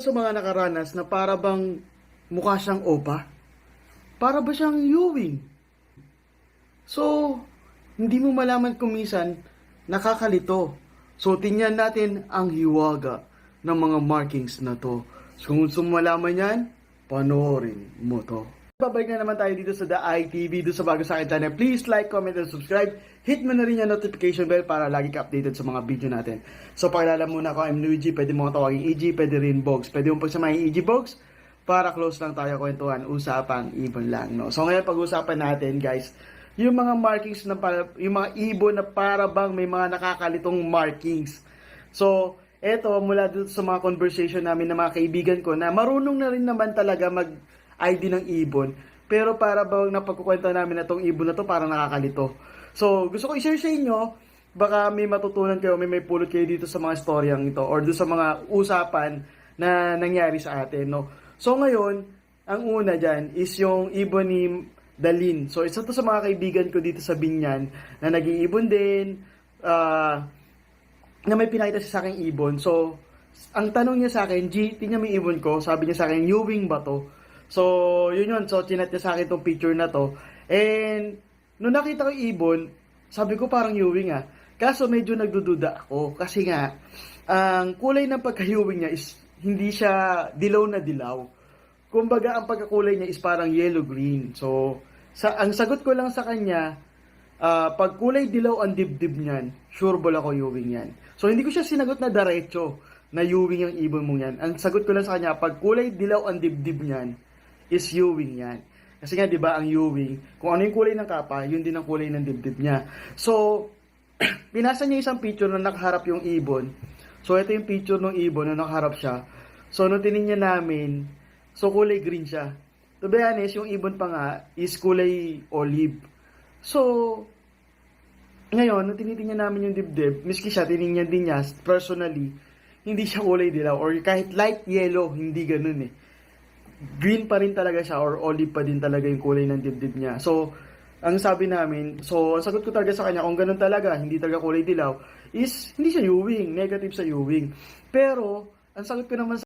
Sa mga nakaranas na para bang mukha siyang opa? Para ba siyang Ewing? So, hindi mo malaman kung minsan nakakalito. So, tingnan natin ang hiwaga ng mga markings na to. So, kung gusto mo malaman yan, panoorin mo to. Babalik na naman tayo dito sa The ITV, dito sa bago sa akin channel. Please like, comment, and subscribe. Hit mo na rin yung notification bell para lagi ka updated sa mga video natin. So, pakilala muna ako, I'm Luigi. Pwede mo tawagin EG, pwede rin Bogs. Pwede mo pagsamahin EG Bogs para close lang tayo kwentuhan, usapang ibon lang, no? So, ngayon pag-usapan natin, guys, yung mga markings na yung mga ibon na para bang may mga nakakalitong markings. So, eto, mula dito sa mga conversation namin ng mga kaibigan ko na marunong na rin naman talaga mag-ID ng ibon. Pero para bang napagkukwento namin na itong ibon na to parang nakakalito. So, gusto ko i-share sa inyo, baka may matutunan kayo, may pulot kayo dito sa mga storyang ito or doon sa mga usapan na nangyari sa atin, no? So, ngayon, ang una dyan is yung ibon ni Dalin. So, isa to sa mga kaibigan ko dito sa Binyan na nag-iibon din, na may pinakita siya sa aking ibon. So, ang tanong niya sa akin, G, tingnan mo yung ibon ko. Sabi niya sa akin, Ewing ba to? So, yun. So, chinat niya sa akin itong picture na to. And, nung nakita ko yung ibon, sabi ko parang Ewing ah. Kaso medyo nagdududa ako. Kasi nga, ang kulay ng pagka-Ewing niya is hindi siya dilaw na dilaw. Kumbaga, ang pagkakulay niya is parang yellow-green. So, ang sagot ko lang sa kanya, pag kulay dilaw ang dibdib niyan, sure ball ako Ewing yan. So, hindi ko siya sinagot na diretso na Ewing yung ibon mo yan. Ang sagot ko lang sa kanya, pag kulay dilaw ang dibdib niyan, is Ewing yan. Kasi nga, di ba, ang Ewing, kung ano yung kulay ng kapa, yun din ang kulay ng dibdib niya. So, pinasa niya isang picture na nakaharap yung ibon. So, ito yung picture ng ibon na nakaharap siya. So, nung tinignan namin, so kulay green siya. To be honest, yung ibon pa nga is kulay olive. So, ngayon, nung tinitingnan namin yung dibdib, miski siya, tinignan din niya, personally, hindi siya kulay dilaw. Or kahit light yellow, hindi ganun eh. Green pa rin talaga siya or olive pa din talaga yung kulay ng dibdib niya. So, ang sabi namin, so, ang sagot ko talaga sa kanya, kung ganun talaga, hindi talaga kulay dilaw, is hindi siya Ewing, negative sa Ewing. Pero, ang sagot ko naman